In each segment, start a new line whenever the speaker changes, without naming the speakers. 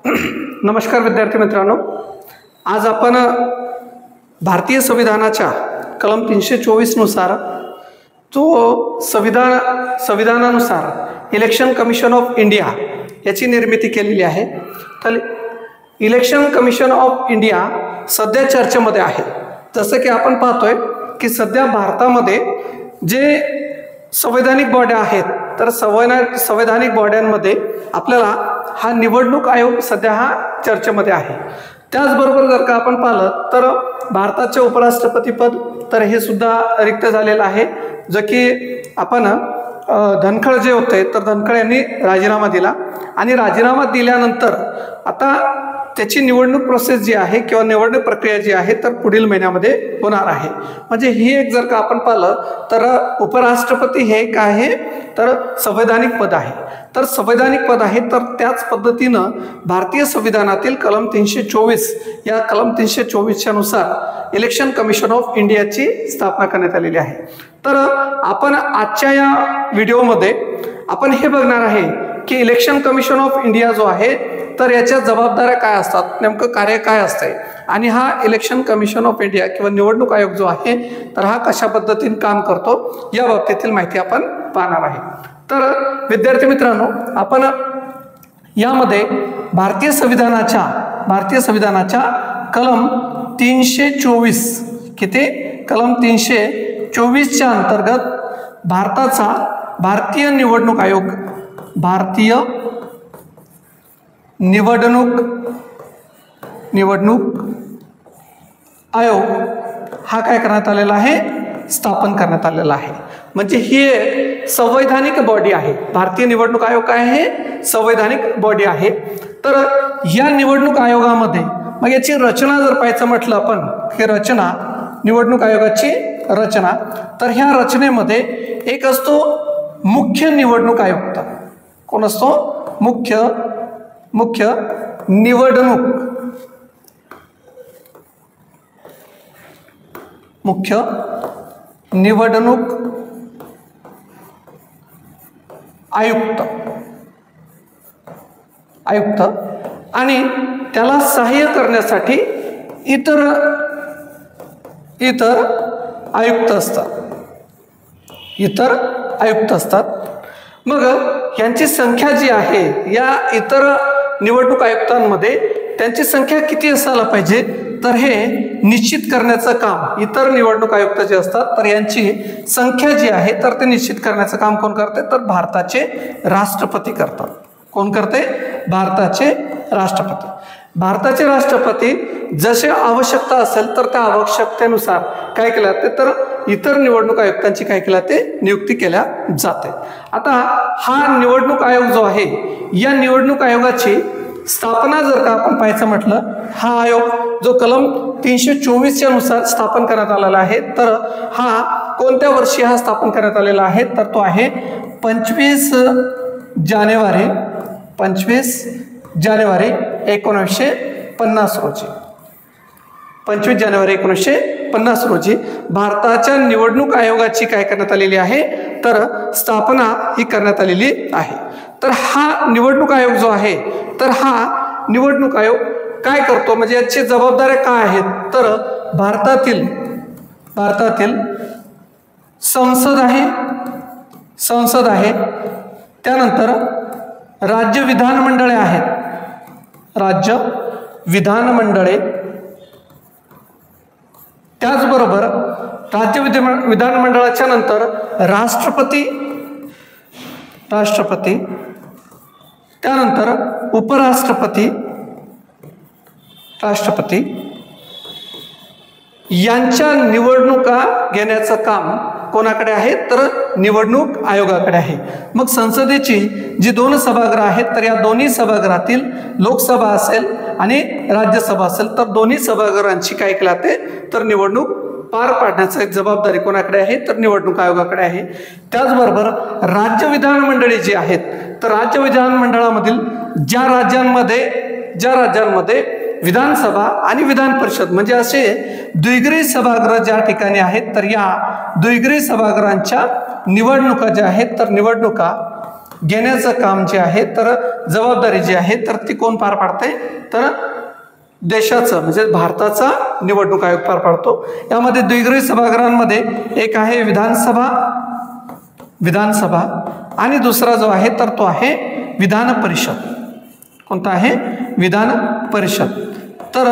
नमस्कार विद्यार्थी मित्रांनो, आज आपण भारतीय संविधानाच्या कलम 324 नुसार जो संविधानानुसार इलेक्शन कमिशन ऑफ इंडिया याची निर्मिती केलेली आहे। तर इलेक्शन कमिशन ऑफ इंडिया सध्या चर्चेमध्ये आहे। जसं की आपण पाहतोय की सध्या भारतामध्ये जे संवैधानिक बॉड्या आहेत, तर संवैधानिक बॉड्यांमध्ये आपल्याला हा निवडणूक आयोग सध्या हा चर्चेमध्ये आहे। त्याचबरोबर जर का आपण पाहिलं तर भारताचे उपराष्ट्रपती पद तर हे सुद्धा रिक्त झालेलं आहे। जो की आपण धनखड जे होते तर धनखड यांनी राजीनामा दिला आणि राजीनामा दिल्यानंतर आता त्याची निवडणूक प्रोसेस जी आहे किंवा निवडणूक प्रक्रिया जी आहे तर पुढील महिन्यामध्ये होणार आहे। म्हणजे ही एक जर का आपण पाहिलं तर उपराष्ट्रपती हे काय आहे तर संवैधानिक पद आहे। तर संवैधानिक पद आहे तर त्याच पद्धतीनं भारतीय संविधानातील कलम 324 या कलम 324च्या नुसार इलेक्शन कमिशन ऑफ इंडियाची स्थापना करण्यात आलेली आहे। तर आपण आजच्या या व्हिडिओमध्ये आपण हे बघणार आहे की इलेक्शन कमिशन ऑफ इंडिया जो आहे तर याच्या जबाबदाऱ्या काय असतात, नेमकं कार्य काय असते आणि हा इलेक्शन कमिशन ऑफ इंडिया किंवा निवडणूक आयोग जो आहे तर हा कशा पद्धतीने काम करतो या बाबतीतील माहिती आपण पाहणार आहे। तर विद्यार्थी मित्रांनो, आपण यामध्ये भारतीय संविधानाच्या कलम 324 किती कलम 324च्या अंतर्गत भारतीय निवडणूक आयोग हा काय करण्यात आलेला आहे, स्थापन करण्यात आलेला आहे। म्हणजे ही एक संवैधानिक बॉडी आहे। भारतीय निवडणूक आयोग काय आहे, संवैधानिक बॉडी आहे। तर या निवडणूक आयोगामध्ये मग याची रचना जर पाहायचं म्हटलं आपण, हे रचना निवडणूक आयोगाची रचना, तर ह्या रचनेमध्ये एक असतो मुख्य निवडणूक आयुक्त। कोण असतो, मुख्य निवडणूक आयुक्त आणि त्याला सहाय्य करण्यासाठी इतर आयुक्त असतात। मग यांची संख्या जी आहे या इतर निवडणूक आयुक्तांमध्ये त्यांची संख्या किती असायला पाहिजे तर हे निश्चित करण्याचं काम इतर निवडणूक आयुक्त जे असतात तर यांची संख्या जी आहे तर ते निश्चित करण्याचं काम कोण करते तर भारताचे राष्ट्रपती करतात। कोण करते, भारताचे राष्ट्रपती जसे आवश्यकता असेल तर त्या आवश्यकतेनुसार काय केलं जाते तर इतर निवडणूक आयुक्तांची काय केलं ते नियुक्ती केल्या जाते। आता हा निवडणूक आयोग जो आहे या निवडणूक आयोगाची स्थापना जर का आपण पाहायचं म्हटलं, हा आयोग जो कलम 324च्या नुसार स्थापन करण्यात आलेला आहे तर हा कोणत्या वर्षी हा स्थापन करण्यात आलेला आहे तर तो आहे 25 जानेवारी 1950 रोजी। 25 जानेवारी 1950 रोजी भारताच्या निवडणूक आयोगाची काय करण्यात आलेली आहे तर स्थापना ही करण्यात आलेली आहे। तर हा निवडणूक आयोग जो आहे तर हा निवडणूक आयोग काय करतो, म्हणजे याची जबाबदाऱ्या काय आहेत तर भारतातील संसद आहे, त्यानंतर राज्य विधानमंडळे, त्याचबरोबर राज्य विधानमंडळाच्या नंतर राष्ट्रपती, त्यानंतर उपराष्ट्रपती, राष्ट्रपती यांच्या निवडणुका घेण्याचं काम कोणाकडे आहे तर निवडणूक आयोगाकडे आहे। मग संसदेची जी 2 सभागृह आहेत तर या दोन्ही सभागृहातील लोकसभा असेल आणि राज्यसभा असेल तर दोन्ही सभागृहांची काय केली जाते तर निवडणूक पार पाडण्याची जबाबदारी कोणाकडे आहे तर निवडणूक आयोगाकडे आहे। त्याचबरोबर राज्य विधानमंडळे जी आहेत तर राज्य विधानमंडळामधील ज्या राज्यांमध्ये विधानसभा आणि विधान परिषद म्हणजे असे द्विग्रही सभागृह ज्या ठिकाणी आहेत तर या द्विग्रही सभागृहांच्या निवडणुका ज्या आहेत तर निवडणुका घेण्याचं काम जे आहे तर जबाबदारी जी आहे तर ती कोण पार पाडते, तर देशाचं म्हणजे भारताचा निवडणूक आयोग पार पाडतो. यामध्ये द्विगृही सभागृहांमध्ये एक आहे विधानसभा आणि दुसरा जो आहे तर तो आहे विधान परिषद. कोणता आहे, विधान परिषद. तर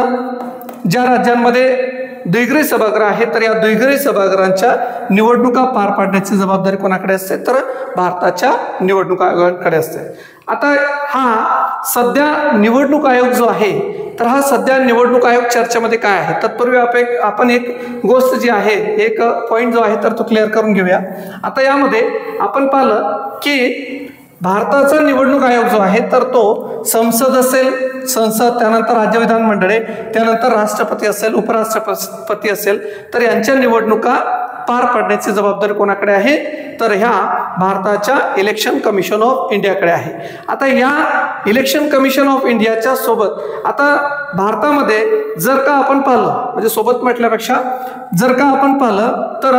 ज्या राज्यांमध्ये द्विगृही सभागृह आहे तर या द्विगृही सभागृहांच्या निवडणुका पार पाडण्याची जबाबदारी कोणाकडे असते, तर भारताच्या निवडणूक आयोगाकडे असते. आता हा सध्या निवडणूक आयोग जो आहे तर हा सध्या निवडणूक आयोग चर्चेमध्ये काय आहे, तत्पूर्वी आपण एक गोष्ट जी आहे, एक पॉईंट जो आहे तर तो क्लिअर करून घेऊया. आता यामध्ये आपण पाहिलं की भारताचा निवडणूक आयोग जो आहे तर तो संसद असेल, त्यानंतर राज्य विधानमंडळे, त्यानंतर राष्ट्रपती असेल, उपराष्ट्रपती असेल, तर यांच्या निवडणुका पार पाडण्याची जबाबदारी कोणाकडे आहे, तर ह्या भारताच्या इलेक्शन कमिशन ऑफ इंडियाकडे आहे. आता या इलेक्शन कमिशन ऑफ इंडियाच्या सोबत आता भारतामध्ये जर का आपण पाहिलं, म्हणजे सोबत म्हटल्यापेक्षा जर का आपण पाहिलं तर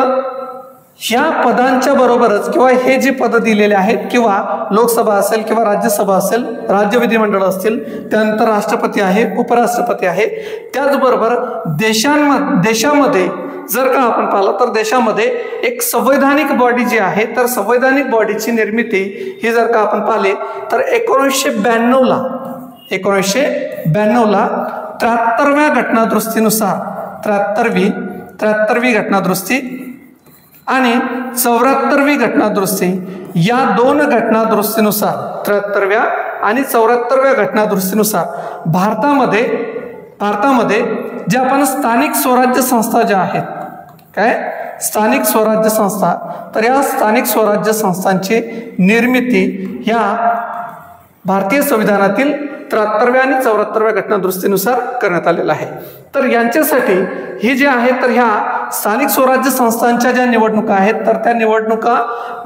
ह्या पदांच्या बरोबरच किंवा हे जे पद दिलेले आहेत, किंवा लोकसभा असेल किंवा राज्यसभा असेल, राज्य विधिमंडळ असतील, त्यानंतर राष्ट्रपती आहे, उपराष्ट्रपती आहे, त्याचबरोबर देशामध्ये जर का आपण पाहिलं तर देशामध्ये एक संवैधानिक बॉडी जी आहे तर संवैधानिक बॉडीची निर्मिती ही जर का आपण पाहिले तर 1992 ला 73व्या घटनादुरुस्तीनुसार 73वी घटनादुरुस्ती आणि 74वी घटनादुरुस्ती या दोन घटनादुरुस्तीनुसार 73व्या आणि 74व्या घटनादुरुस्तीनुसार भारतामध्ये ज्या आपण स्थानिक स्वराज्य संस्था ज्या आहेत, काय स्थानिक स्वराज्य संस्था, तर या स्थानिक स्वराज्य संस्थांची निर्मिती ह्या भारतीय संविधानातील 73व्या आणि 74व्या घटनादुरुस्तीनुसार करण्यात आलेला आहे. तर यांच्यासाठी ही जे आहे तर ह्या स्थानिक स्वराज्य संस्थांच्या ज्या निवडणुका आहेत तर त्या निवडणुका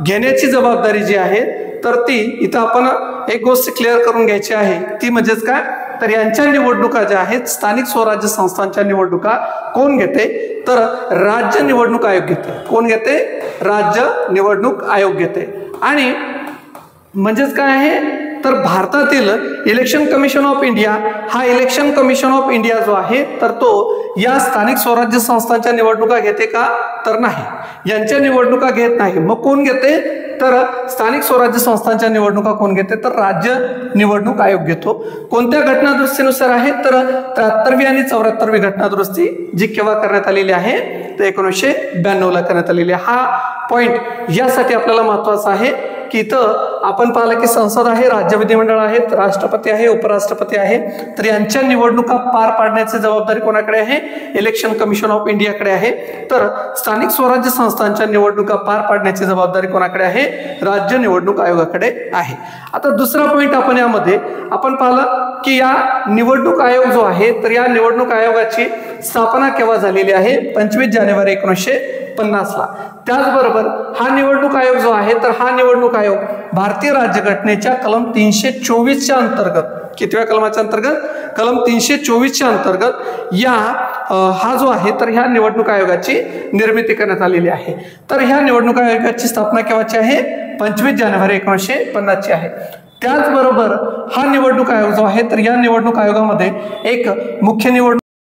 घेण्याची जबाबदारी जी आहे तर ती इथं आपण एक गोष्ट क्लिअर करून घ्यायची आहे, ती म्हणजेच काय, तर यांच्या निवडणुका ज्या आहेत स्थानिक स्वराज्य संस्थांच्या निवडणुका कोण घेते, तर राज्य निवडणूक आयोग घेते. कोण घेते, राज्य निवडणूक आयोग घेते. आणि म्हणजेच काय आहे तर भारतातील इलेक्शन कमिशन ऑफ इंडिया हा इलेक्शन कमिशन ऑफ इंडिया जो आहे तर तो या स्थानिक स्वराज्य संस्थांच्या निवडणुका घेते का, तर नाही, यांच्या निवडणुका घेत नाही. मग कोण घेते, तर स्थानिक स्वराज्य संस्थांच्या निवडणुका कोण घेते, तर राज्य निवडणूक आयोग घेतो. कोणत्या घटनादुरुस्तीनुसार आहे, तर 73वी आणि 74वी घटनादुरुस्ती जी केव्हा करण्यात आलेली आहे, तर 1992 ला करण्यात आलेली आहे. हा पॉइंट यासाठी आपल्याला महत्वाचा आहे की इथं आपण पाहिलं की संसद आहे, राज्य विधिमंडळ आहेत, राष्ट्रपती आहे, उपराष्ट्रपती आहे, तर यांच्या निवडणुका पार पाडण्याची जबाबदारी कोणाकडे आहे, इलेक्शन कमिशन ऑफ इंडियाकडे आहे. तर स्थानिक स्वराज्य संस्थांच्या निवडणुका पार पाडण्याची जबाबदारी कोणाकडे आहे, राज्य निवडणूक आयोगाकडे आहे. आता दुसरा पॉइंट आपण यामध्ये आपण पाहिलं की या निवडणूक आयोग जो आहे तर या निवडणूक आयोगाची स्थापना केव्हा झालेली आहे, 25 जानेवारी 1950 ला. त्याचबरोबर हा निवडणूक आयोग जो आहे तर हा निवडणूक आयोग भारतीय राज्यघटनेच्या कलम 324च्या अंतर्गत, कितव्या कलमाच्या अंतर्गत, कलम 324च्या अंतर्गत या हा जो आहे तर ह्या निवडणूक आयोगाची निर्मिती करण्यात आलेली आहे. तर ह्या निवडणूक आयोगाची स्थापना केव्हाची आहे, 25 जानेवारी 1950 ची आहे. त्याचबरोबर हा निवडणूक आयोग जो आहे तर या निवडणूक आयोगामध्ये एक मुख्य निवडणूक